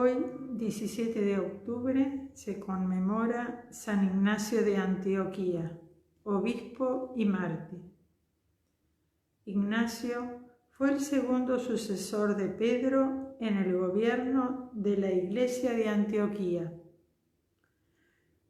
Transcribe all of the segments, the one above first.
Hoy, 17 de octubre, se conmemora San Ignacio de Antioquía, obispo y mártir. Ignacio fue el segundo sucesor de Pedro en el gobierno de la Iglesia de Antioquía.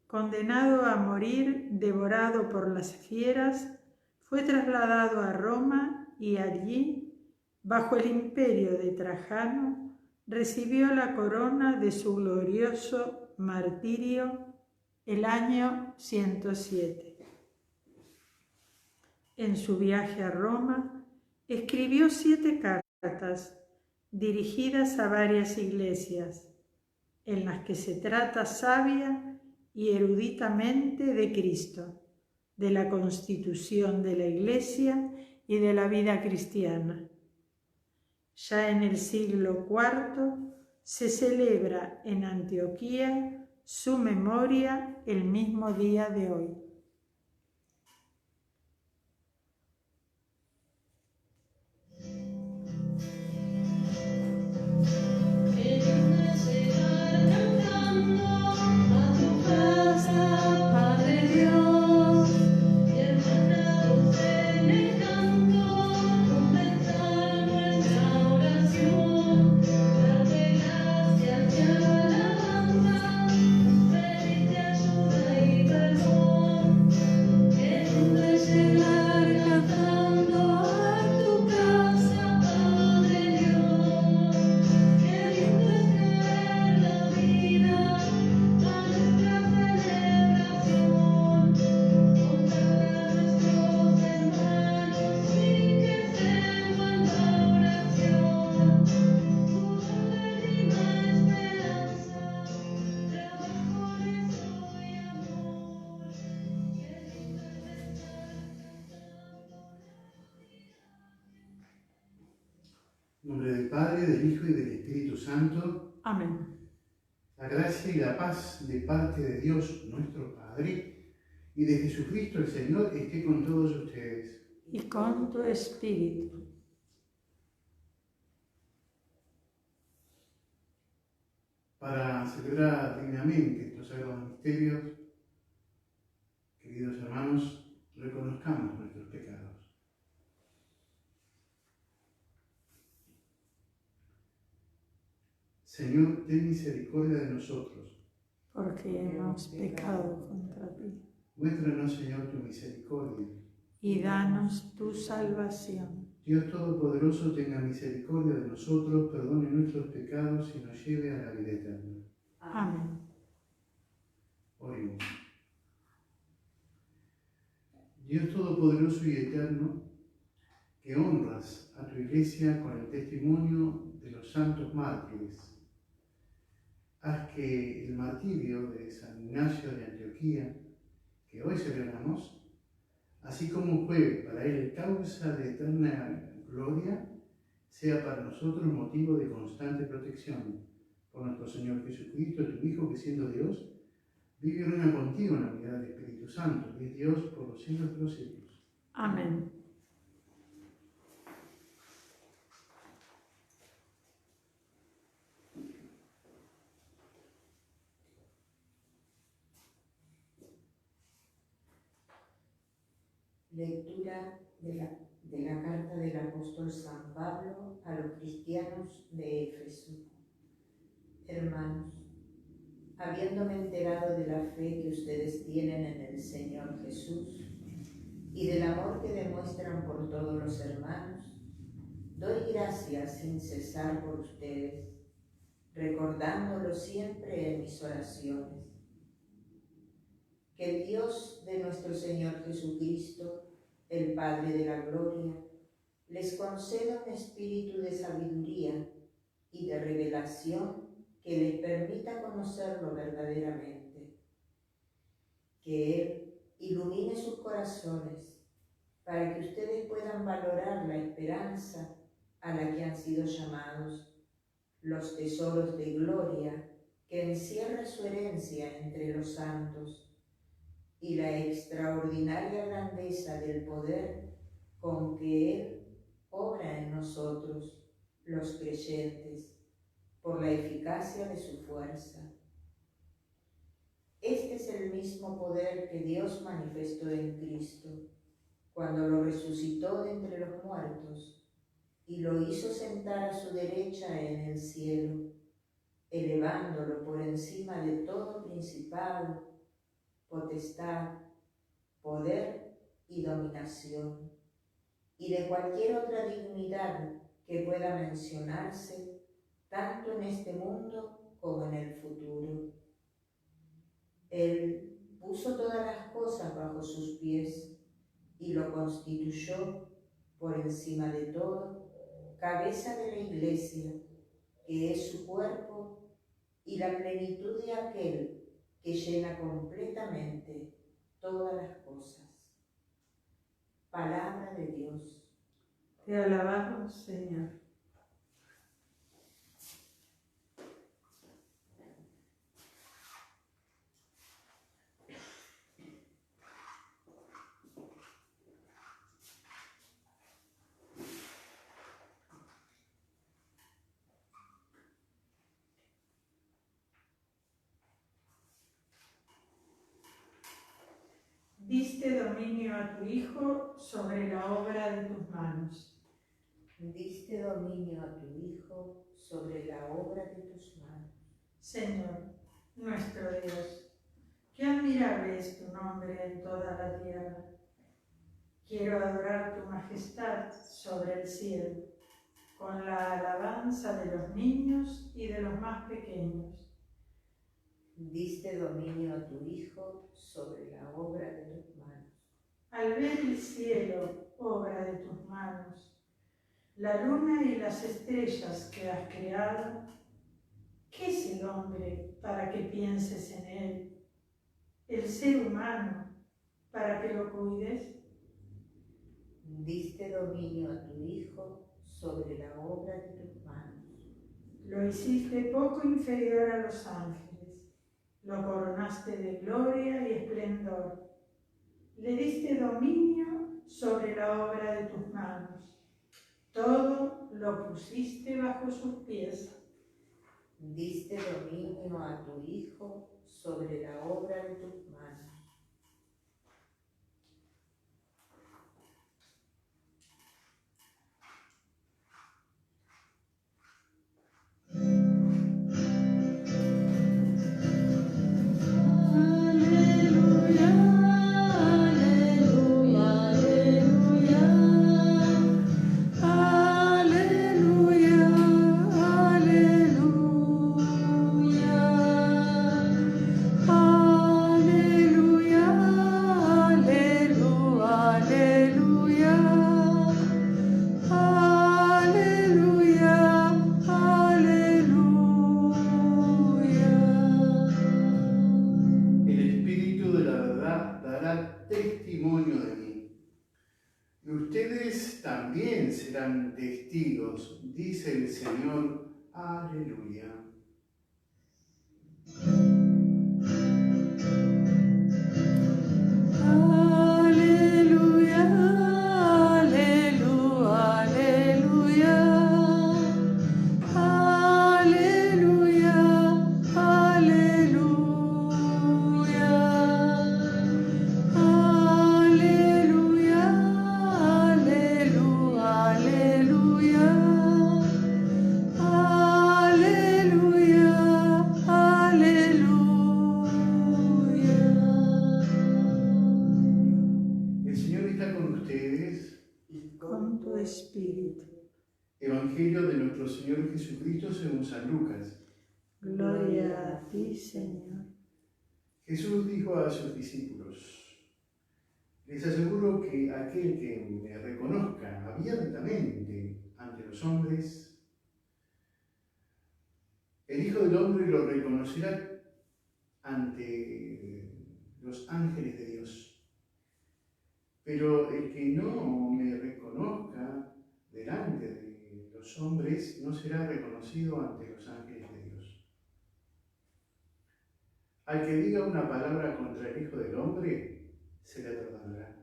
Condenado a morir devorado por las fieras, fue trasladado a Roma y allí, bajo el imperio de Trajano, recibió la corona de su glorioso martirio el año 107. En su viaje a Roma, escribió 7 cartas dirigidas a varias iglesias, en las que se trata sabia y eruditamente de Cristo, de la constitución de la Iglesia y de la vida cristiana. Ya en el siglo IV se celebra en Antioquía su memoria el mismo día de hoy. En nombre del Padre, del Hijo y del Espíritu Santo. Amén. La gracia y la paz de parte de Dios nuestro Padre y de Jesucristo el Señor esté con todos ustedes. Y con tu espíritu. Para celebrar dignamente estos sagrados misterios, queridos hermanos, reconozcamos nuestros pecados. Señor, ten misericordia de nosotros, Porque hemos pecado contra ti. Muéstranos, Señor, tu misericordia. Y danos tu salvación. Dios Todopoderoso, tenga misericordia de nosotros, perdone nuestros pecados y nos lleve a la vida eterna. Amén. Oremos. Dios Todopoderoso y Eterno, que honras a tu Iglesia con el testimonio de los santos mártires, haz que el martirio de San Ignacio de Antioquía, que hoy celebramos, así como fue para él causa de eterna gloria, sea para nosotros motivo de constante protección. Por nuestro Señor Jesucristo, tu Hijo, que siendo Dios, vive y reina contigo en la unidad del Espíritu Santo, y es Dios por los siglos de los siglos. Amén. Lectura de la carta del apóstol San Pablo a los cristianos de Éfeso. Hermanos, habiéndome enterado de la fe que ustedes tienen en el Señor Jesús y del amor que demuestran por todos los hermanos, doy gracias sin cesar por ustedes, recordándolo siempre en mis oraciones. Que el Dios de nuestro Señor Jesucristo, el Padre de la Gloria, les conceda un espíritu de sabiduría y de revelación que les permita conocerlo verdaderamente. Que Él ilumine sus corazones para que ustedes puedan valorar la esperanza a la que han sido llamados, los tesoros de gloria que encierra su herencia entre los santos, y la extraordinaria grandeza del poder con que Él obra en nosotros, los creyentes, por la eficacia de su fuerza. Este es el mismo poder que Dios manifestó en Cristo, cuando lo resucitó de entre los muertos y lo hizo sentar a su derecha en el cielo, elevándolo por encima de todo principado, potestad, poder y dominación, y de cualquier otra dignidad que pueda mencionarse, tanto en este mundo como en el futuro. Él puso todas las cosas bajo sus pies y lo constituyó por encima de todo, cabeza de la Iglesia, que es su cuerpo y la plenitud de aquel que llena completamente todas las cosas. Palabra de Dios. Te alabamos, Señor. Diste dominio a tu Hijo sobre la obra de tus manos. Diste dominio a tu Hijo sobre la obra de tus manos. Señor, nuestro Dios, qué admirable es tu nombre en toda la tierra. Quiero adorar tu majestad sobre el cielo, con la alabanza de los niños y de los más pequeños. Diste dominio a tu Hijo sobre la obra de tus manos. Al ver el cielo, obra de tus manos, la luna y las estrellas que has creado, ¿qué es el hombre para que pienses en él? ¿El ser humano para que lo cuides? Diste dominio a tu Hijo sobre la obra de tus manos. Lo hiciste poco inferior a los ángeles, lo coronaste de gloria y esplendor, le diste dominio sobre la obra de tus manos, todo lo pusiste bajo sus pies. Diste dominio a tu Hijo sobre la obra de tus manos. También serán testigos, dice el Señor. Aleluya. Aleluya, aleluya, aleluya. Aleluya, aleluya. Aleluya, aleluya, aleluya. Aleluya, aleluya. El Señor está con ustedes. Y Con tu espíritu. Evangelio de nuestro Señor Jesucristo según San Lucas. Gloria a ti, Señor. Jesús dijo a sus discípulos: les aseguro que aquel que me reconozca abiertamente ante los hombres, el Hijo del Hombre lo reconocerá ante los ángeles de Dios. Pero el que no me reconozca delante de los hombres no será reconocido ante los ángeles de Dios. Al que diga una palabra contra el Hijo del Hombre, se le perdonará.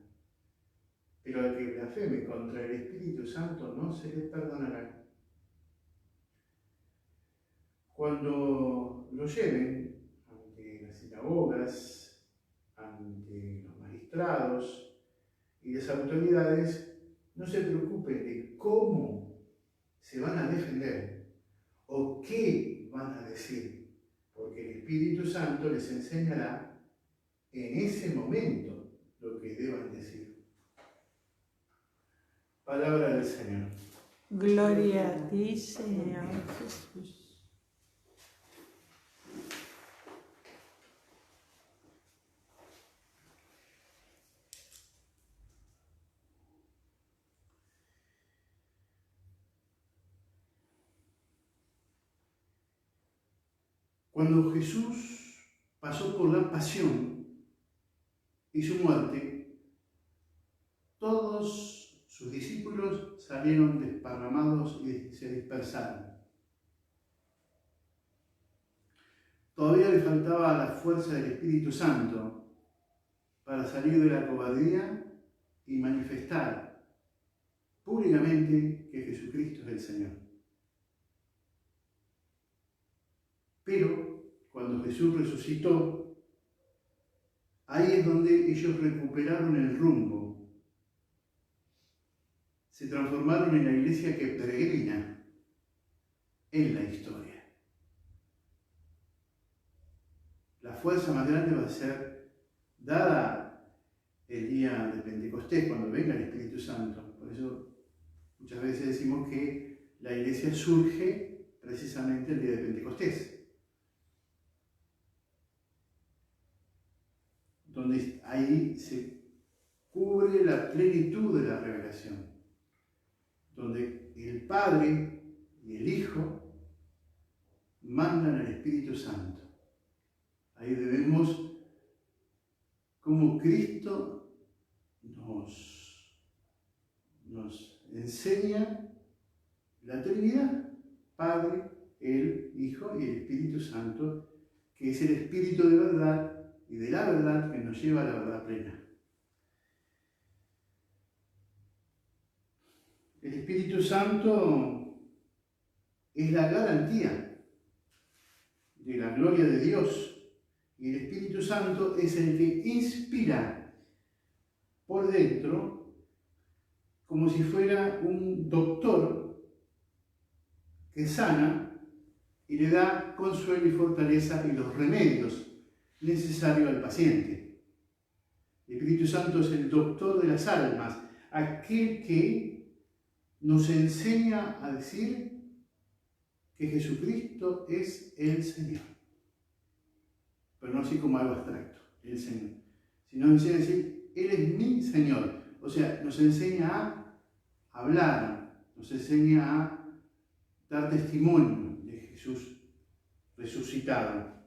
Pero al que blasfeme contra el Espíritu Santo no se le perdonará. cuando lo lleven ante las sinagogas, ante los magistrados y las autoridades, no se preocupen de cómo se van a defender o qué van a decir, porque el Espíritu Santo les enseñará en ese momento lo que deban decir. Palabra del Señor. Gloria a ti, Señor Jesús. Cuando Jesús pasó por la pasión y su muerte, todos sus discípulos salieron desparramados y se dispersaron. Todavía le faltaba la fuerza del Espíritu Santo para salir de la cobardía y manifestar públicamente que Jesucristo es el Señor. Pero cuando Jesús resucitó, ahí es donde ellos recuperaron el rumbo. Se transformaron en la iglesia que peregrina en la historia. La fuerza más grande va a ser dada el día de Pentecostés, cuando venga el Espíritu Santo. Por eso muchas veces decimos que la iglesia surge precisamente el día de Pentecostés, donde ahí se cubre la plenitud de la revelación, donde el Padre y el Hijo mandan al Espíritu Santo. Ahí vemos cómo Cristo nos enseña la Trinidad, Padre, el Hijo y el Espíritu Santo, que es el Espíritu de verdad y de la verdad que nos lleva a la verdad plena. El Espíritu Santo es la garantía de la gloria de Dios, y el Espíritu Santo es el que inspira por dentro como si fuera un doctor que sana y le da consuelo y fortaleza y los remedios necesarios al paciente. El Espíritu Santo es el doctor de las almas, aquel que nos enseña a decir que Jesucristo es el Señor. Pero no así como algo abstracto, el Señor. Sino nos enseña a decir, Él es mi Señor. O sea, nos enseña a hablar, nos enseña a dar testimonio de Jesús resucitado.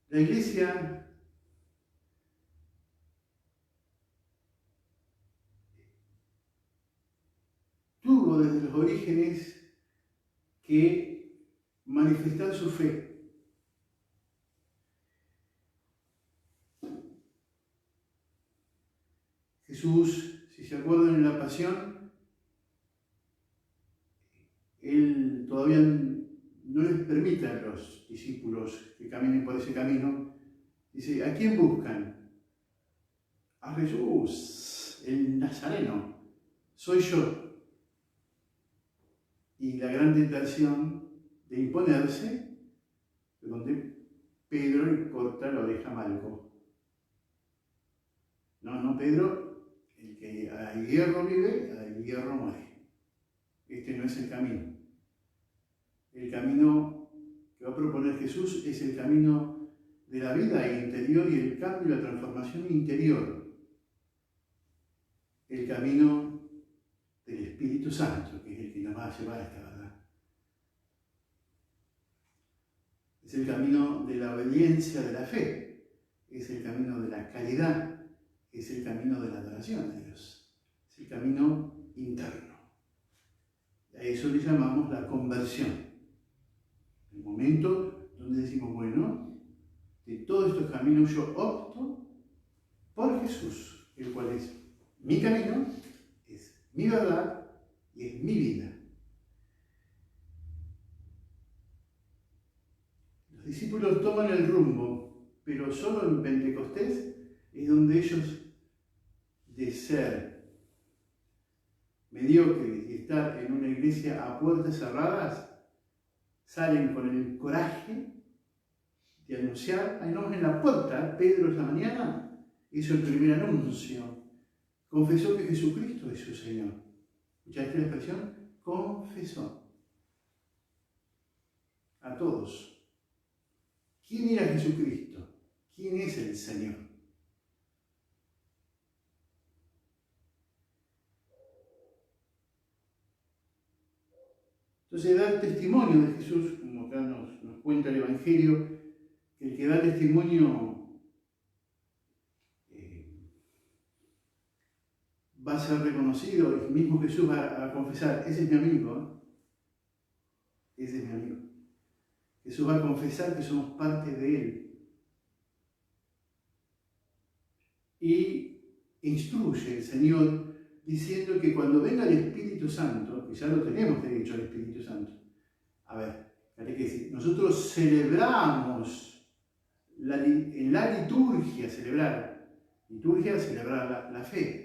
La Iglesia tuvo desde los orígenes que manifestar su fe. Jesús, si se acuerdan en la pasión, Él todavía no les permite a los discípulos que caminen por ese camino. Dice, ¿a quién buscan? A Jesús, el Nazareno, soy yo. Y la gran tentación de imponerse, donde Pedro le corta la oreja a Malco. No, Pedro, el que al hierro vive, al hierro muere. Este no es el camino. El camino que va a proponer Jesús es el camino de la vida interior y el cambio y la transformación interior. El camino del Espíritu Santo, que es el que nos va a llevar a esta verdad. Es el camino de la obediencia de la fe, es el camino de la caridad, es el camino de la adoración a Dios, es el camino interno. A eso le llamamos la conversión. El momento donde decimos, bueno, de todos estos caminos yo opto por Jesús, el cual es mi camino, es mi verdad y es mi vida. discípulos toman el rumbo, pero solo en Pentecostés es donde ellos, de ser mediocres y estar en una iglesia a puertas cerradas, salen con el coraje de anunciar. Ahí nomás en la puerta, Pedro esta mañana hizo el primer anuncio. Confesó que Jesucristo es su Señor. ¿Escuchaste la expresión? Confesó. A todos. ¿Quién era Jesucristo? ¿Quién es el Señor? Entonces, dar testimonio de Jesús, como acá nos cuenta el Evangelio, que el que da testimonio va a ser reconocido, el mismo Jesús va a confesar, ese es mi amigo, ese es mi amigo. Jesús va a confesar que somos parte de Él. Y instruye el Señor diciendo que cuando venga el Espíritu Santo, que ya lo tenemos derecho al Espíritu Santo, a ver, hay que decir, nosotros celebramos en la liturgia, celebrar la fe,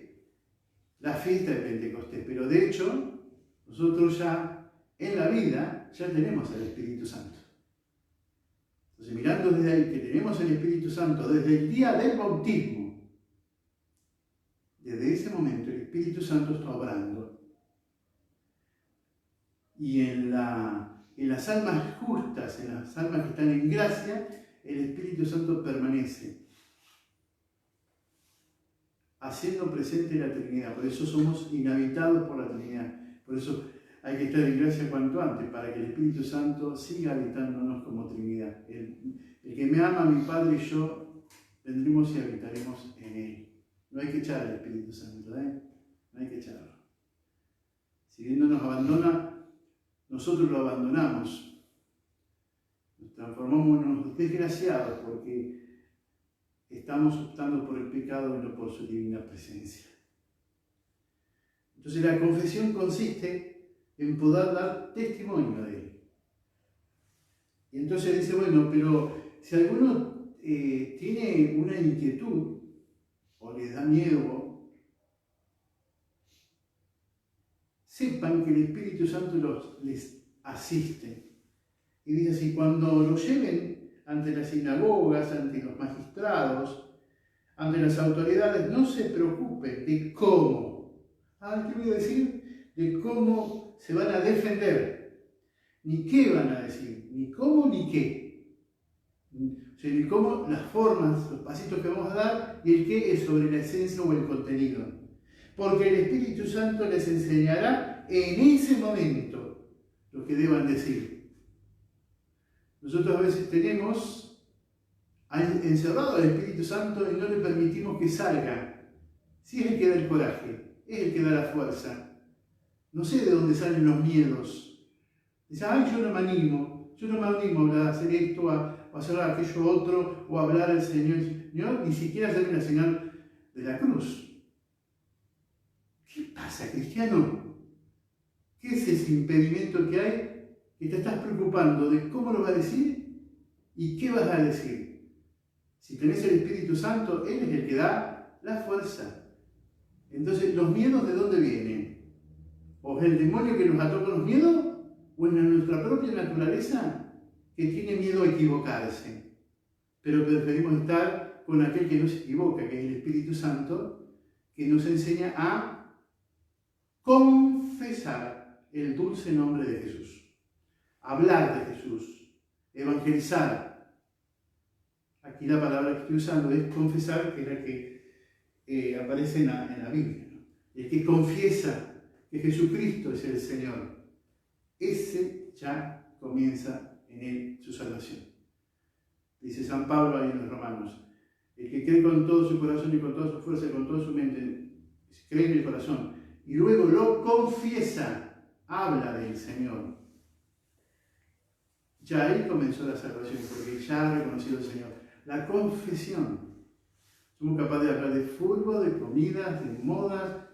la fiesta de Pentecostés, pero de hecho, nosotros ya en la vida ya tenemos al Espíritu Santo. Entonces, mirando desde ahí que tenemos el Espíritu Santo desde el día del bautismo, desde ese momento el Espíritu Santo está obrando. Y en las almas justas, en las almas que están en gracia, el Espíritu Santo permanece, haciendo presente la Trinidad. Por eso somos inhabitados por la Trinidad. Por eso hay que estar en gracia cuanto antes, para que el Espíritu Santo siga habitándonos como Trinidad. El que me ama, mi Padre y yo, vendremos y habitaremos en Él. No hay que echar al Espíritu Santo, ¿eh? No hay que echarlo. Si bien no nos abandona, nosotros lo abandonamos. Nos transformamos en unos desgraciados porque estamos optando por el pecado y no por su divina presencia. Entonces la confesión consiste en poder dar testimonio de Él. Y entonces dice, bueno, pero si alguno tiene una inquietud o les da miedo, sepan que el Espíritu Santo les asiste. Y dice así, cuando lo lleven ante las sinagogas, ante los magistrados, ante las autoridades, no se preocupen de cómo. ¿Qué voy a decir? De cómo se van a defender, ni qué van a decir, ni cómo ni qué. O sea, ni cómo, las formas, los pasitos que vamos a dar, y el qué es sobre la esencia o el contenido. Porque el Espíritu Santo les enseñará en ese momento lo que deban decir. Nosotros a veces tenemos encerrado al Espíritu Santo y no le permitimos que salga. Si es el que da el coraje, es el que da la fuerza. No sé de dónde salen los miedos. Dice, yo no me animo a hablar, a hacer esto, a hacer aquello otro, o a hablar al Señor, ni siquiera hacer la señal de la cruz. ¿Qué pasa, cristiano? ¿Qué es ese impedimento que hay que te estás preocupando de cómo lo vas a decir y qué vas a decir? Si tenés el Espíritu Santo, Él es el que da la fuerza. Entonces, ¿los miedos de dónde vienen? ¿O es el demonio que nos ató con los miedos? ¿O es nuestra propia naturaleza que tiene miedo a equivocarse? Pero preferimos estar con aquel que no se equivoca, que es el Espíritu Santo, que nos enseña a confesar el dulce nombre de Jesús, hablar de Jesús, evangelizar. Aquí la palabra que estoy usando es confesar, que es la que aparece en la Biblia, ¿no? El que confiesa que Jesucristo es el Señor, ese ya comienza en él su salvación. Dice San Pablo ahí en los Romanos, el que cree con todo su corazón y con toda su fuerza y con toda su mente, cree en el corazón y luego lo confiesa, habla del Señor. Ya ahí comenzó la salvación, porque ya ha reconocido al Señor. La confesión. Somos capaces de hablar de fútbol, de comidas, de modas,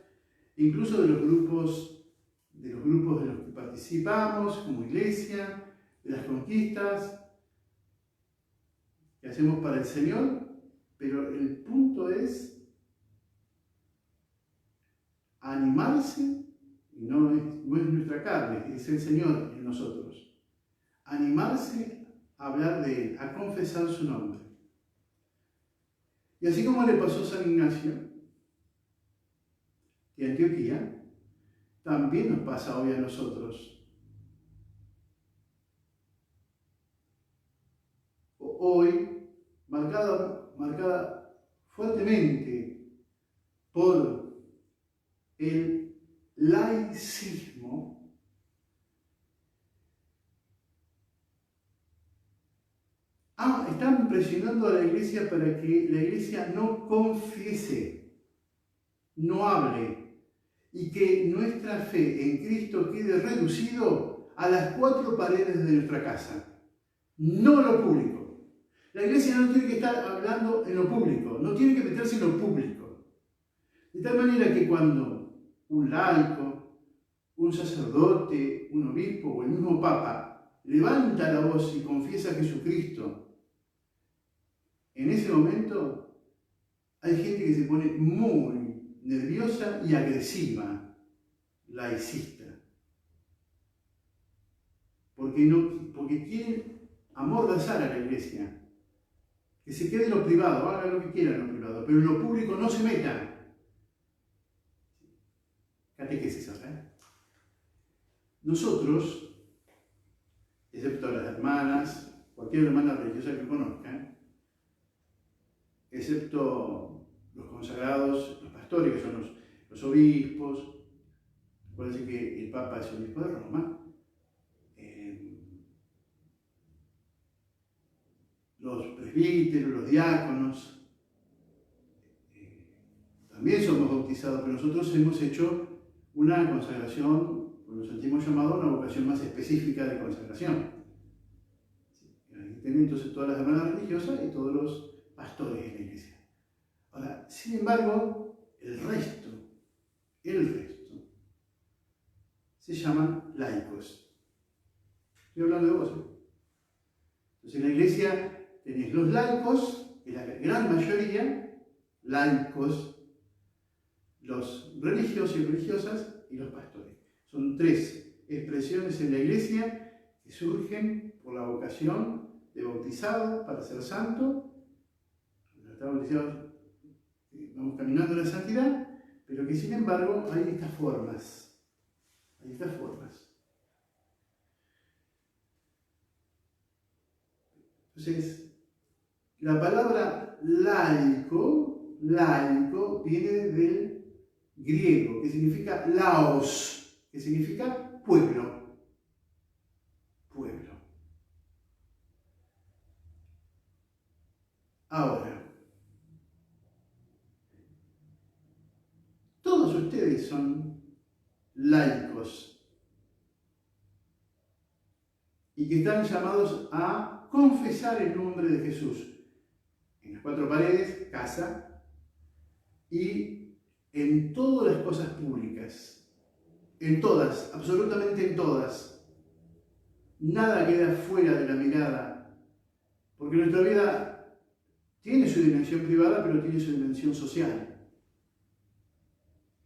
incluso de los grupos de los que participamos como iglesia, de las conquistas, que hacemos para el Señor, pero el punto es animarse, y no es nuestra carne, es el Señor en nosotros. Animarse a hablar de Él, a confesar su nombre. Y así como le pasó a San Ignacio de Antioquía, también nos pasa hoy a nosotros. Hoy, marcada fuertemente por el laicismo, están presionando a la Iglesia para que la Iglesia no confiese, no hable, y que nuestra fe en Cristo quede reducido a las 4 paredes de nuestra casa, no lo público. La Iglesia no tiene que estar hablando en lo público, no tiene que meterse en lo público. De tal manera que cuando un laico, un sacerdote, un obispo o el mismo papa levanta la voz y confiesa a Jesucristo, en ese momento hay gente que se pone muy nerviosa y agresiva, laicista. Porque quieren amordazar a la Iglesia. Que se quede en lo privado, haga lo que quiera en lo privado, pero en lo público no se metan. Catequesis ahora, ¿eh? Nosotros, excepto las hermanas, cualquier hermana religiosa que conozcan, excepto los consagrados, los pastores, que son los obispos, acuérdense que el Papa es obispo de Roma, los presbíteros, los diáconos, también somos bautizados, pero nosotros hemos hecho una consagración, nos sentimos llamados a una vocación más específica de consagración. Ahí tienen entonces todas las hermanas religiosas y todos los pastores de la Iglesia. Ahora, sin embargo, el resto, se llaman laicos. Estoy hablando de vos, ¿eh? Entonces en la Iglesia tenés los laicos, que es la gran mayoría, laicos, los religiosos y religiosas y los pastores. Son 3 expresiones en la Iglesia que surgen por la vocación de bautizado para ser santo. Cuando está bautizado, vamos caminando a la santidad, pero que sin embargo hay estas formas. Entonces, la palabra laico viene del griego, que significa laos, que significa pueblo. Ahora, todos ustedes son laicos y que están llamados a confesar el nombre de Jesús en las 4 paredes, casa, y en todas las cosas públicas, en todas, absolutamente en todas. Nada queda fuera de la mirada, porque nuestra vida tiene su dimensión privada, pero tiene su dimensión social.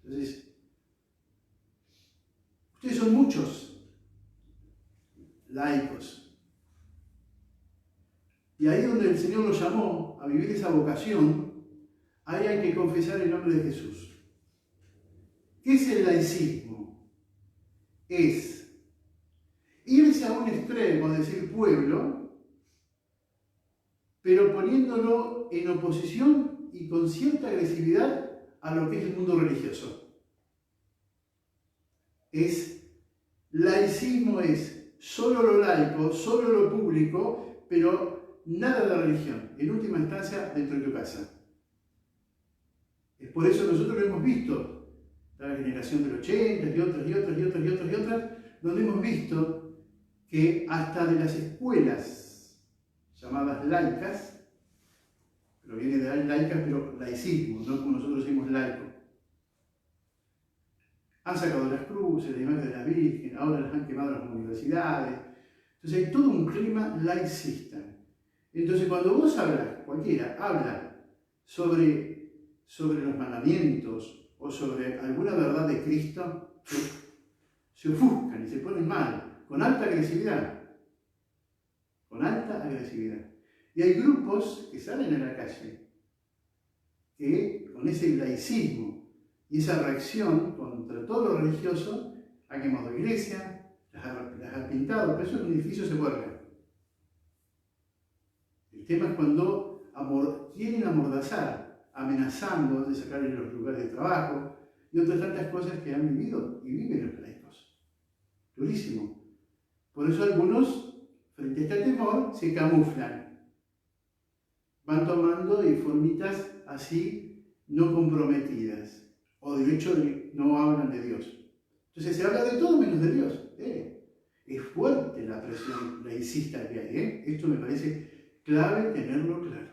Entonces, ustedes son muchos laicos. Y ahí donde el Señor los llamó a vivir esa vocación, ahí hay que confesar el nombre de Jesús. ¿Qué es el laicismo? Es irse a un extremo, decir pueblo, pero poniéndolo en oposición y con cierta agresividad a lo que es el mundo religioso. Laicismo es solo lo laico, solo lo público, pero nada de religión, en última instancia dentro de tu casa. Es por eso que nosotros lo hemos visto, la generación del 80 y otras, donde hemos visto que hasta de las escuelas llamadas laicas, pero viene de laicas, pero laicismo, no como nosotros decimos laico, han sacado las cruces, la imagen de la Virgen, ahora las han quemado en las universidades. Entonces hay todo un clima laicista. Entonces, cuando vos hablas, cualquiera habla sobre los mandamientos o sobre alguna verdad de Cristo, se ofuscan y se ponen mal, con alta agresividad. Con alta agresividad. Y hay grupos que salen a la calle, que con ese laicismo y esa reacción contra todo lo religioso, han quemado iglesias, las ha pintado, pero eso en un edificio se vuelve. El tema es cuando quieren amordazar, amenazando de sacarle los lugares de trabajo y otras tantas cosas que han vivido y viven los laicos. Durísimo. Por eso algunos, frente a este temor, se camuflan. Van tomando formitas así no comprometidas, o de hecho no hablan de Dios. Entonces se habla de todo menos de Dios. Es fuerte la presión laicista que hay. Esto me parece clave tenerlo claro.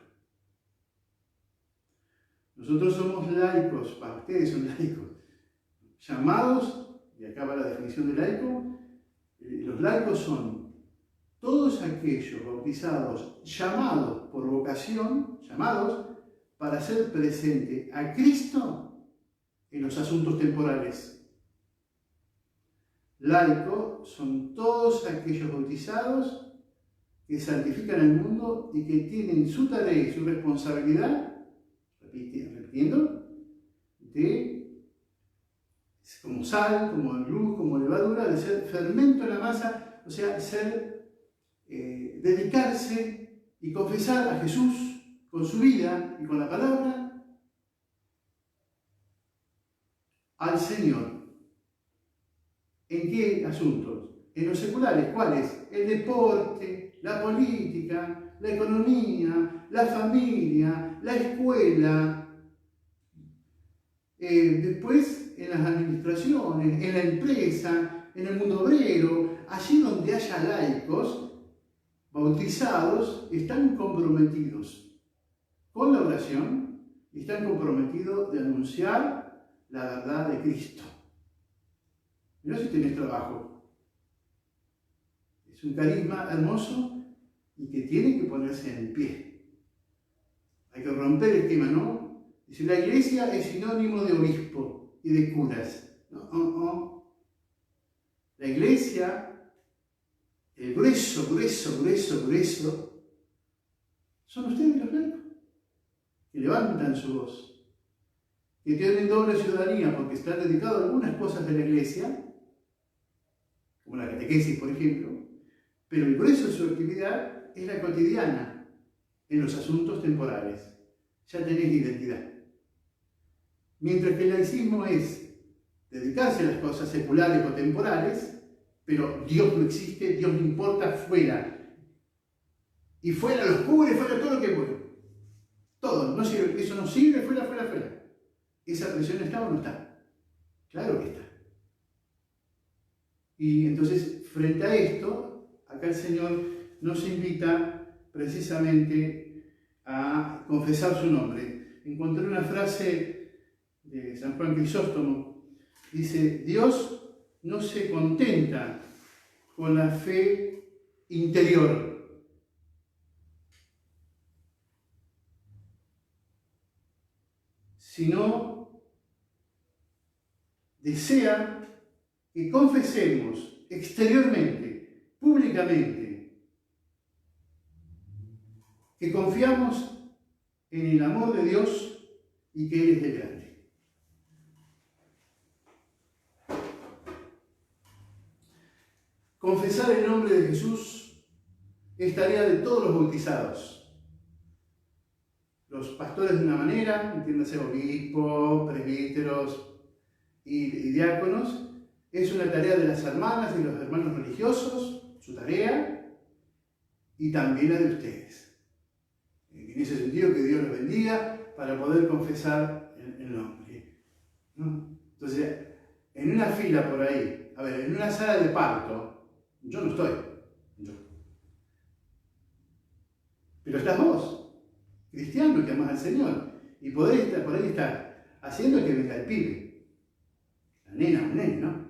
Nosotros somos laicos, para ustedes son laicos, llamados, y acá va la definición de laico, los laicos son todos aquellos bautizados, llamados por vocación, llamados para hacer presente a Cristo en los asuntos temporales. Laico son todos aquellos bautizados que santifican al mundo y que tienen su tarea y su responsabilidad, repitiendo, de como sal, como luz, como levadura, de ser fermento en la masa, o sea, dedicarse y confesar a Jesús con su vida y con la palabra al Señor. ¿En qué asuntos? En los seculares, ¿cuáles? El deporte, la política, la economía, la familia, la escuela. Después en las administraciones, en la empresa, en el mundo obrero, allí donde haya laicos bautizados, están comprometidos con la oración y están comprometidos de anunciar la verdad de Cristo. Mirá si tenés trabajo. Es un carisma hermoso y que tiene que ponerse en pie. Hay que romper el esquema, ¿no? Dice, la iglesia es sinónimo de obispo y de curas. No. La iglesia, el grueso, son ustedes los laicos, que levantan su voz, que tienen doble ciudadanía porque están dedicados a algunas cosas de la iglesia, como la catequesis, por ejemplo, pero el grueso de su actividad es la cotidiana, en los asuntos temporales. Ya tenés identidad. Mientras que el laicismo es dedicarse a las cosas seculares o temporales, pero Dios no existe, Dios no importa, fuera. Y fuera los cubre, fuera todo lo que puede. Todo, no sirve, eso no sirve, fuera. ¿Esa presión está o no está? Claro que está. Y entonces, frente a esto, acá el Señor nos invita precisamente a confesar su nombre. Encontré una frase de San Juan Crisóstomo. Dice, Dios no se contenta con la fe interior. Sino desea que confesemos exteriormente, públicamente, que confiamos en el amor de Dios y que Él es de grande. Confesar el nombre de Jesús es tarea de todos los bautizados. Los pastores de una manera, entiéndase obispos, presbíteros y diáconos, es una tarea de las hermanas y los hermanos religiosos, su tarea, y también la de ustedes. En ese sentido, que Dios los bendiga para poder confesar el nombre. ¿No? Entonces, en una fila por ahí, en una sala de parto, yo no estoy. Pero estás vos, cristiano que amás al Señor, y podés estar por ahí haciendo que venga el pibe, la nena o un nene, ¿no?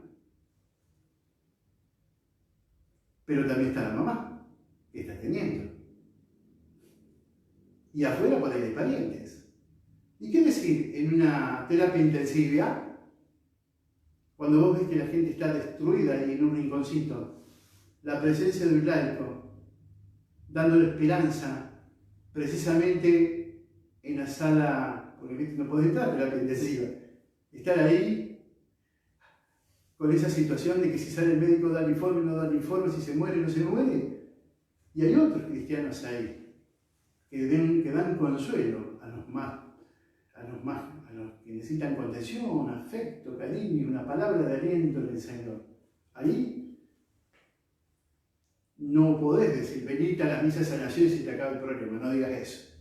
Pero también está la mamá, que está teniendo. y afuera por ahí hay parientes. ¿Y qué decir en una terapia intensiva? Cuando vos ves que la gente está destruida y en un rinconcito, la presencia de un laico, dándole esperanza, precisamente en la sala, porque no podés entrar a terapia intensiva, estar ahí con esa situación de que si sale el médico da el informe, no da el informe, si se muere, no se muere. Y hay otros cristianos ahí que dan consuelo a los que necesitan contención, afecto, cariño, una palabra de aliento del Señor. Ahí no podés decir, venite a las misas a nación y se te acaba el problema, no digas eso.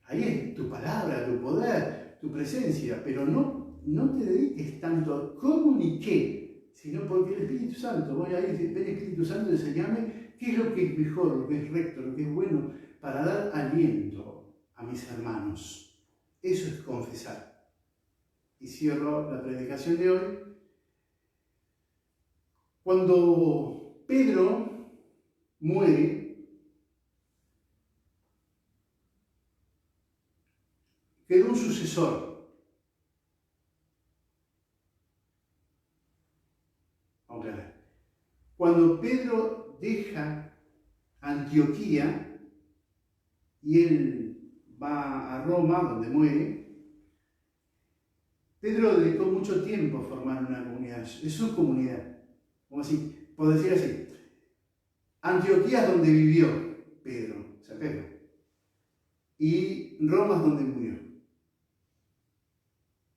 Ahí es tu palabra, tu poder, tu presencia, pero no te dediques tanto a comuniqué, sino porque el Espíritu Santo, voy a ir, ven Espíritu Santo, enseñame qué es lo que es mejor, lo que es recto, lo que es bueno, para dar aliento a mis hermanos. Eso es confesar. Y cierro la predicación de hoy. Cuando Pedro muere, quedó un sucesor. Vamos a ver. Cuando Pedro deja Antioquía y él va a Roma, donde muere, Pedro dedicó mucho tiempo a formar una comunidad, es su comunidad, como así, por decir así. Antioquía es donde vivió Pedro, o sea, Pedro, y Roma es donde murió.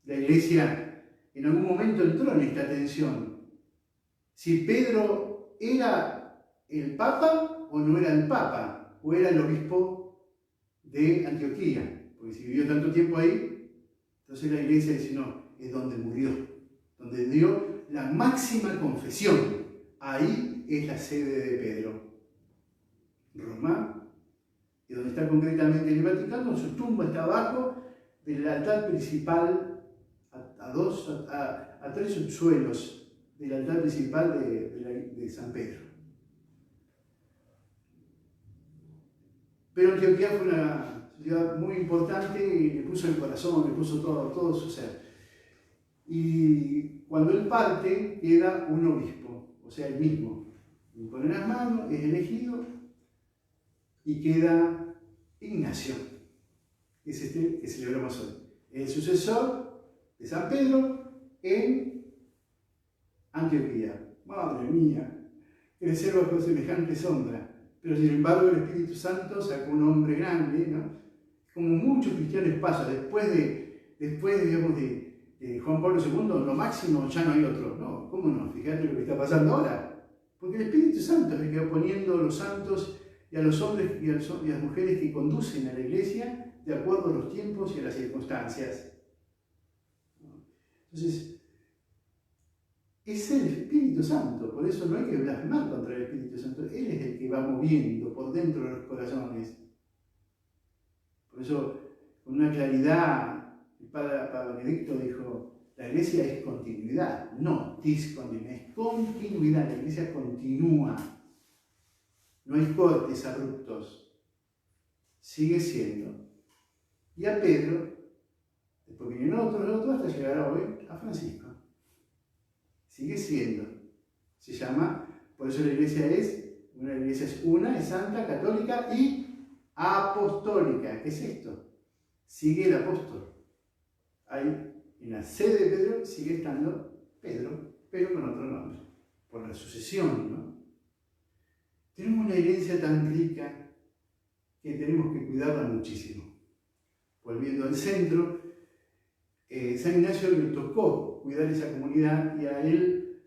La iglesia en algún momento entró en esta tensión. Si Pedro era el Papa o no era el Papa, o era el obispo de Antioquía, porque si vivió tanto tiempo ahí, entonces la iglesia dice, no, es donde murió, donde dio la máxima confesión. Ahí es la sede de Pedro. Roma, y donde está concretamente en el Vaticano, su tumba está abajo del altar principal, a 3 subsuelos del altar principal de San Pedro. Pero Antioquía fue una ciudad muy importante y le puso el corazón, le puso todo su ser. Y cuando él parte, queda un obispo, o sea, el mismo. Le pone las manos, es elegido y queda Ignacio, que es este que celebramos hoy. El sucesor de San Pedro en Antioquía. Madre mía, crecer bajo semejante sombra. Pero sin embargo el Espíritu Santo sacó un hombre grande, ¿no? Como muchos cristianos pasa, después digamos, de Juan Pablo II, lo máximo ya no hay otro. No, ¿cómo no? Fíjate lo que está pasando ahora. Porque el Espíritu Santo es el que va poniendo a los santos y a los hombres y a las mujeres que conducen a la iglesia de acuerdo a los tiempos y a las circunstancias. Entonces, es el Espíritu Santo, por eso no hay que blasfemar contra el Espíritu Santo. Él es el que va moviendo por dentro de los corazones. Por eso, con una claridad, el Papa Benedicto dijo, la iglesia es continuidad, no discontinuidad, es continuidad, la iglesia continúa. No hay cortes abruptos, sigue siendo. Y a Pedro, después vinieron otros, hasta llegar hoy a Francisco. Sigue siendo. Se llama, por eso la iglesia es una, es santa, católica y apostólica. ¿Qué es esto? Sigue el apóstol. Ahí, en la sede de Pedro, sigue estando Pedro, pero con otro nombre, por la sucesión, ¿no? Tenemos una herencia tan rica que tenemos que cuidarla muchísimo. Volviendo al centro, San Ignacio le tocó cuidar esa comunidad y a él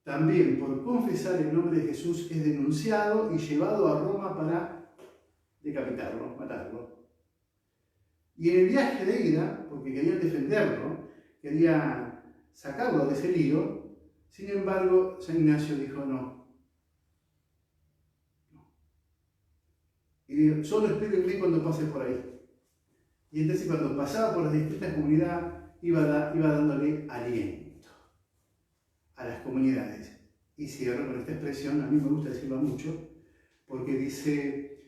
también, por confesar el nombre de Jesús, es denunciado y llevado a Roma para decapitarlo, matarlo. Y en el viaje de ida, porque querían defenderlo, quería sacarlo de ese lío, sin embargo, San Ignacio dijo no. Y dijo, solo espérenme cuando pase por ahí. Y entonces cuando pasaba por las distintas comunidades, iba dándole aliento a las comunidades. Y cierro con esta expresión, a mí me gusta decirlo mucho, porque dice,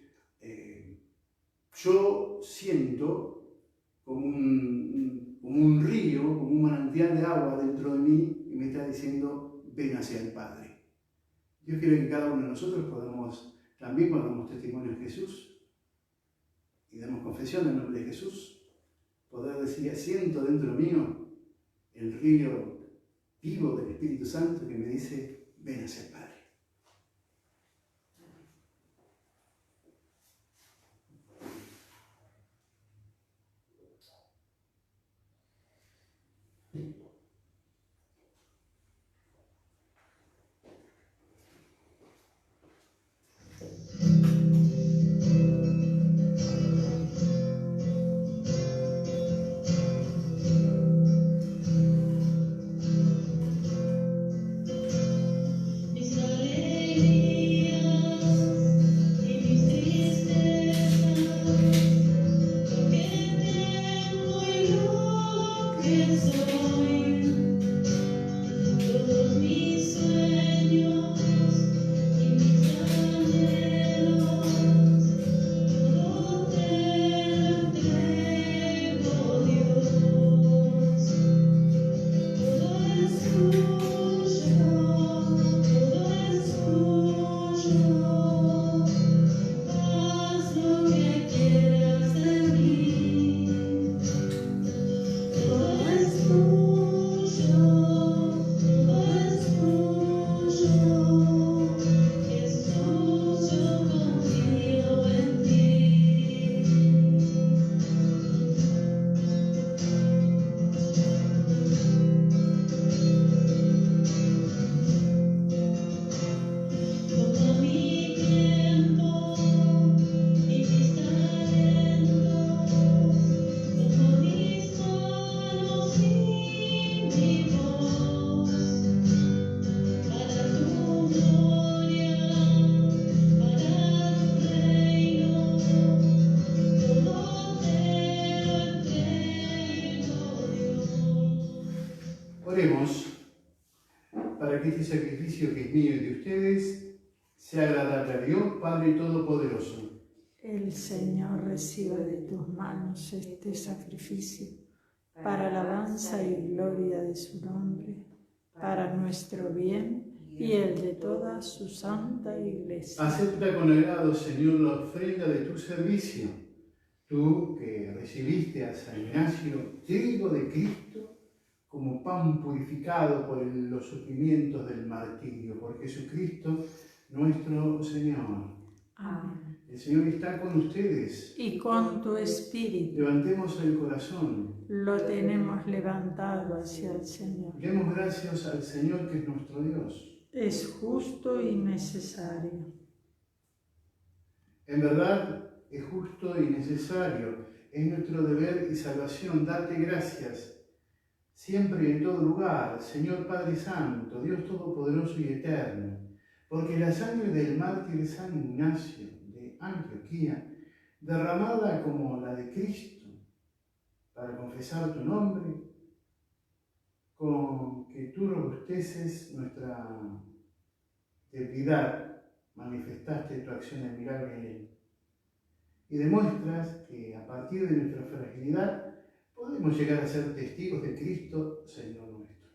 yo siento como un río, como un manantial de agua dentro de mí y me está diciendo, ven hacia el Padre. Dios quiere que cada uno de nosotros podamos, también cuando damos testimonio de Jesús y damos confesión en nombre de Jesús, poder decir, siento dentro mío el río vivo del Espíritu Santo que me dice, ven hacia el Padre. Oremos para que este sacrificio que es mío y de ustedes sea agradable a Dios, Padre Todopoderoso. El Señor reciba de tus manos este sacrificio para alabanza y gloria de su nombre, para nuestro bien y el de toda su santa Iglesia. Acepta con agrado, Señor, la ofrenda de tu servicio. Tú que recibiste a San Ignacio, trigo de Cristo, como pan purificado por los sufrimientos del martirio, por Jesucristo nuestro Señor. Amén. El Señor está con ustedes. Y con tu espíritu. Levantemos el corazón. Lo tenemos levantado hacia el Señor. Demos gracias al Señor que es nuestro Dios. Es justo y necesario. En verdad, es justo y necesario. Es nuestro deber y salvación darte gracias siempre y en todo lugar, Señor Padre Santo, Dios Todopoderoso y Eterno, porque la sangre del mártir San Ignacio de Antioquía, derramada como la de Cristo, para confesar tu nombre, con que tú robusteces nuestra debilidad, manifestaste tu acción admirable en él, y demuestras que a partir de nuestra fragilidad podemos llegar a ser testigos de Cristo, Señor nuestro.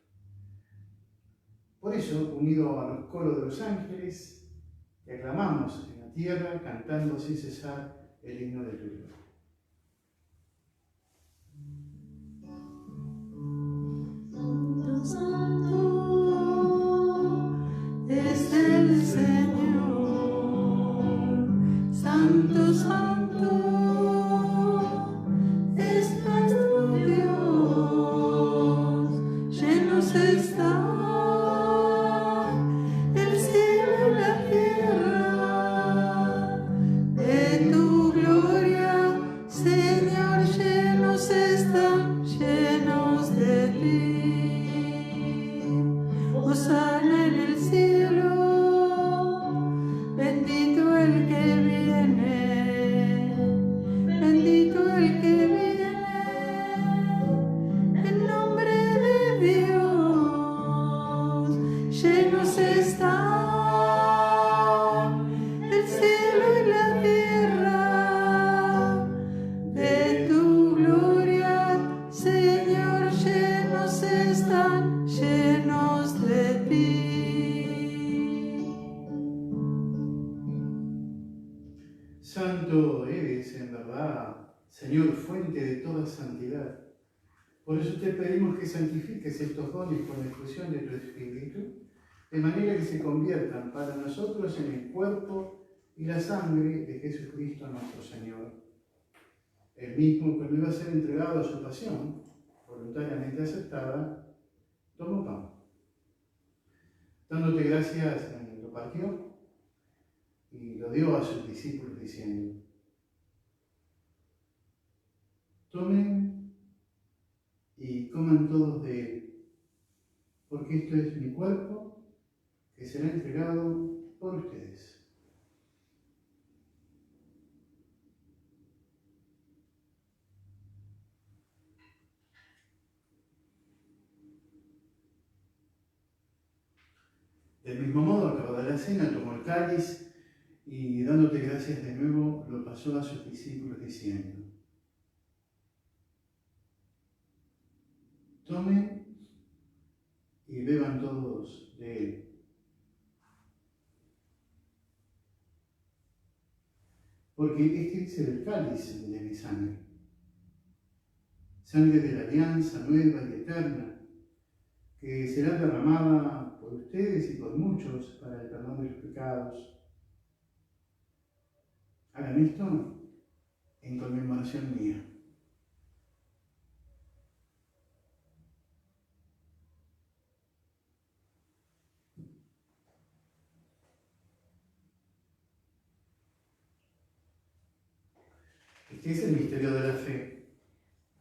Por eso, unido a los coros de los ángeles, que aclamamos en la tierra, cantando sin cesar el himno de tu gloria. Santo, santo es el Señor. Santo, santo es nuestro Dios. Llenos está el cielo y la tierra de tu gloria. fuente de toda santidad. Por eso te pedimos que santifiques estos dones con la efusión de tu Espíritu, de manera que se conviertan para nosotros en el cuerpo y la sangre de Jesucristo nuestro Señor. El mismo, cuando iba a ser entregado a su pasión, voluntariamente aceptada, tomó pan. Dándote gracias, lo partió y lo dio a sus discípulos diciendo: tomen y coman todos de él, porque esto es mi cuerpo que será entregado por ustedes. Del mismo modo, acabada la cena, tomó el cáliz y, dándote gracias de nuevo, lo pasó a sus discípulos diciendo: tomen y beban todos de él, porque este es el cáliz de mi sangre, sangre de la alianza nueva y eterna, que será derramada por ustedes y por muchos para el perdón de los pecados. Hagan esto en conmemoración mía. Este es el misterio de la fe.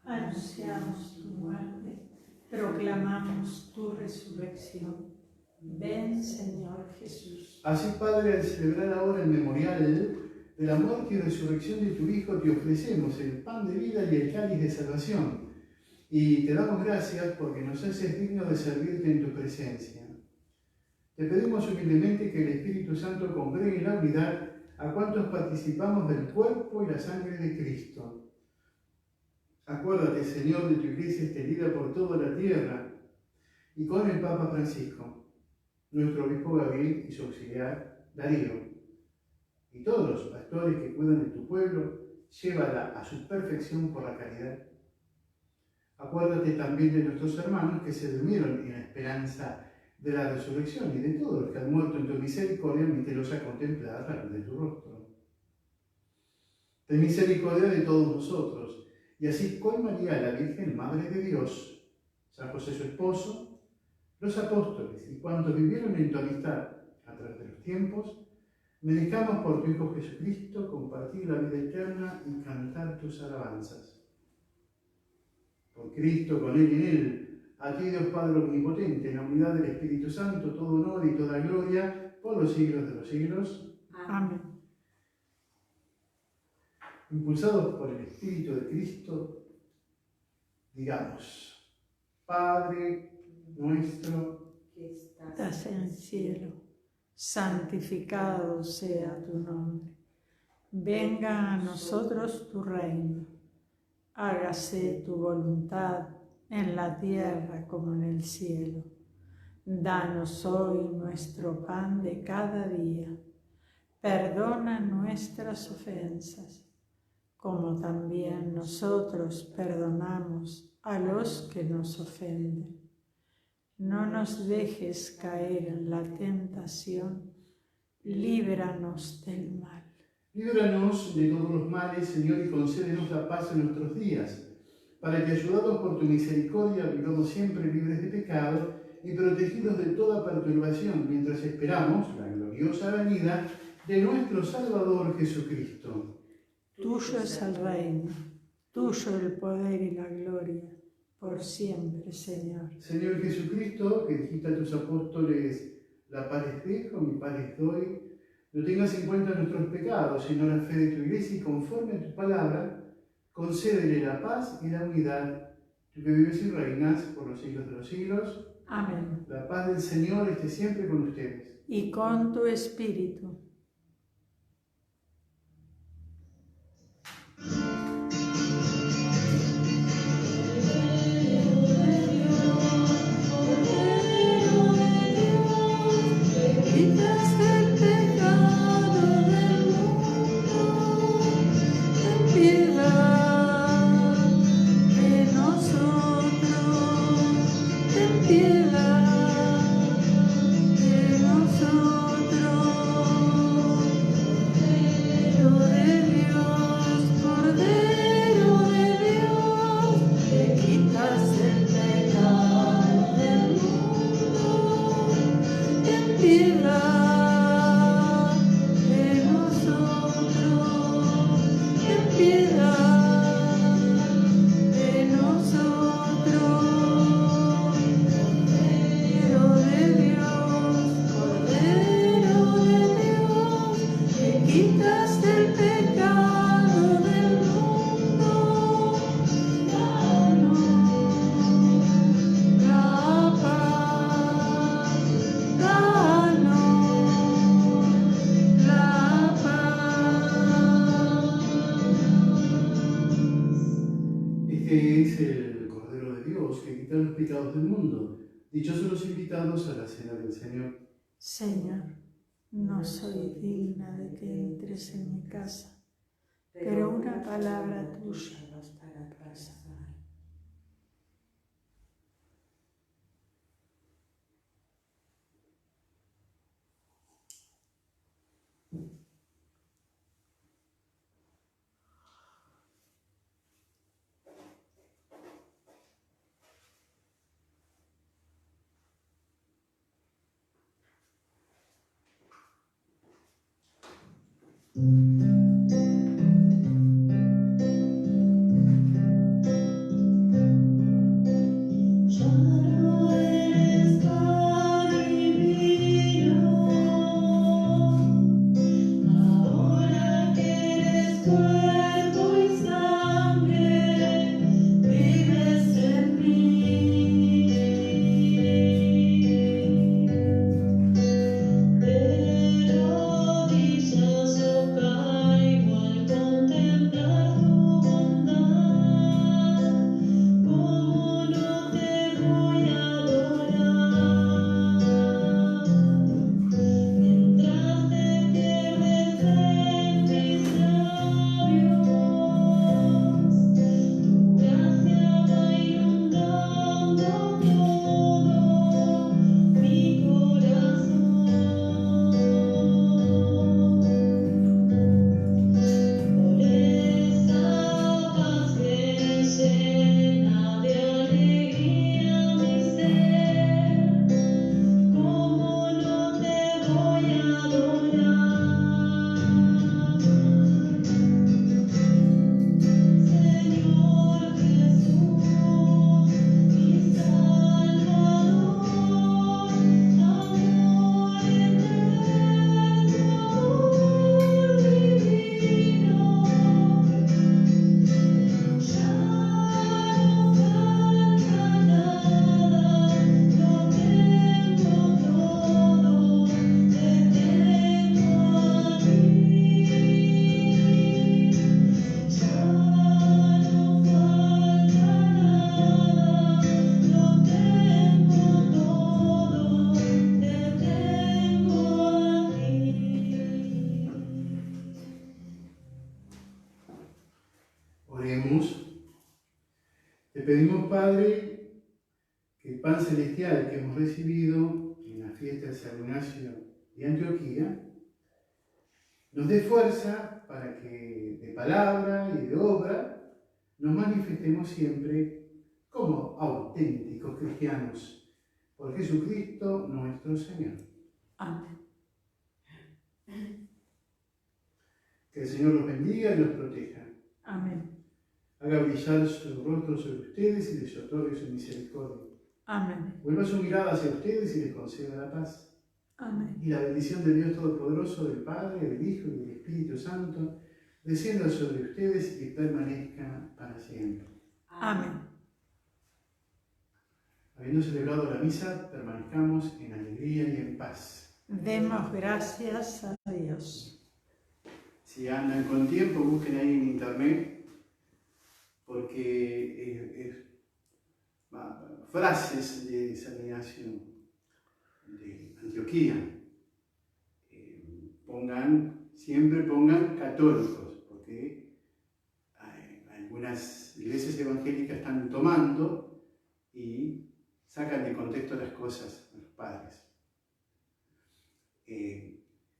Anunciamos tu muerte, proclamamos tu resurrección. Ven, Señor Jesús. Así, Padre, al celebrar ahora el memorial de la muerte y resurrección de tu Hijo, te ofrecemos el pan de vida y el cáliz de salvación. Y te damos gracias porque nos haces dignos de servirte en tu presencia. Te pedimos humildemente que el Espíritu Santo congregue en la unidad a cuantos participamos del cuerpo y la sangre de Cristo. Acuérdate, Señor, de tu Iglesia extendida por toda la tierra y con el Papa Francisco, nuestro obispo Gabriel y su auxiliar Darío, y todos los pastores que cuidan de tu pueblo, llévala a su perfección por la caridad. Acuérdate también de nuestros hermanos que se durmieron en la esperanza de la resurrección y de todos los que han muerto en tu misericordia, admítelos a contemplar la luz de tu rostro. Ten misericordia de todos nosotros, y así con María, la Virgen, Madre de Dios, San José su esposo, los apóstoles y cuantos vivieron en tu amistad a través de los tiempos, merezcamos por tu Hijo Jesucristo compartir la vida eterna y cantar tus alabanzas. Por Cristo, con Él y en Él, a ti, Dios Padre Omnipotente, en la unidad del Espíritu Santo, todo honor y toda gloria por los siglos de los siglos. Amén. Impulsados por el Espíritu de Cristo, digamos: Padre nuestro que Estás en el cielo, santificado sea tu nombre. Venga a nosotros tu reino. Hágase tu voluntad en la tierra como en el cielo. Danos hoy nuestro pan de cada día. Perdona nuestras ofensas, como también nosotros perdonamos a los que nos ofenden. No nos dejes caer en la tentación, líbranos del mal. Líbranos de todos los males, Señor, y concédenos la paz en nuestros días, para que, ayudados por tu misericordia, vivamos siempre libres de pecado y protegidos de toda perturbación, mientras esperamos la gloriosa venida de nuestro Salvador Jesucristo. Tuyo es el reino, tuyo el poder y la gloria, por siempre, Señor. Señor Jesucristo, que dijiste a tus apóstoles: la paz les dejo, mi paz les doy, no tengas en cuenta nuestros pecados, sino la fe de tu Iglesia, y conforme a tu palabra, concédele la paz y la unidad, tú que vives y reinas por los siglos de los siglos. Amén. La paz del Señor esté siempre con ustedes. Y con tu espíritu. Piedad. Este es el Cordero de Dios que quita los pecados del mundo. Dichosos los invitados a la cena del Señor. Señor, no soy digna de que entres en mi casa, pero una palabra tuya bastará para sanar. Oremos. Te pedimos, Padre, que el pan celestial que hemos recibido en la fiesta de San Ignacio de Antioquía nos dé fuerza para que de palabra y de obra nos manifestemos siempre como auténticos cristianos, por Jesucristo nuestro Señor. Amén. Que el Señor los bendiga y los proteja. Amén. Haga brillar su rostro sobre ustedes y les otorgue su misericordia. Amén. Vuelva su mirada hacia ustedes y les conceda la paz. Amén. Y la bendición del Dios Todopoderoso, del Padre, del Hijo y del Espíritu Santo, descienda sobre ustedes y permanezca para siempre. Amén. Habiendo celebrado la misa, permanezcamos en alegría y en paz. Demos gracias a Dios. Si andan con tiempo, busquen ahí en internet, porque frases de San Ignacio de Antioquía. Siempre pongan católicos, porque algunas iglesias evangélicas están tomando y sacan de contexto las cosas a los padres.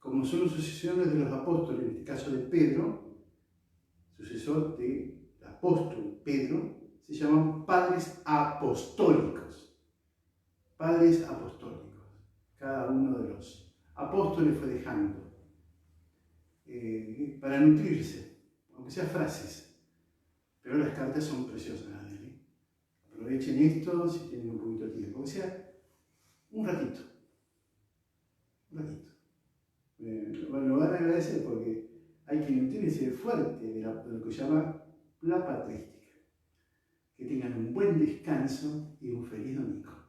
Como son los sucesores de los apóstoles, en este caso de Pedro, sucesor del apóstol Pedro, se llaman padres apostólicos. Padres apostólicos. Cada uno de los apóstoles fue dejando para nutrirse, aunque sean frases. Pero las cartas son preciosas. Aprovechen esto si tienen un poquito de tiempo, aunque sea un ratito. Lo van a agradecer porque hay que nutrirse fuerte de lo que se llama la patrística. Que tengan un buen descanso y un feliz domingo.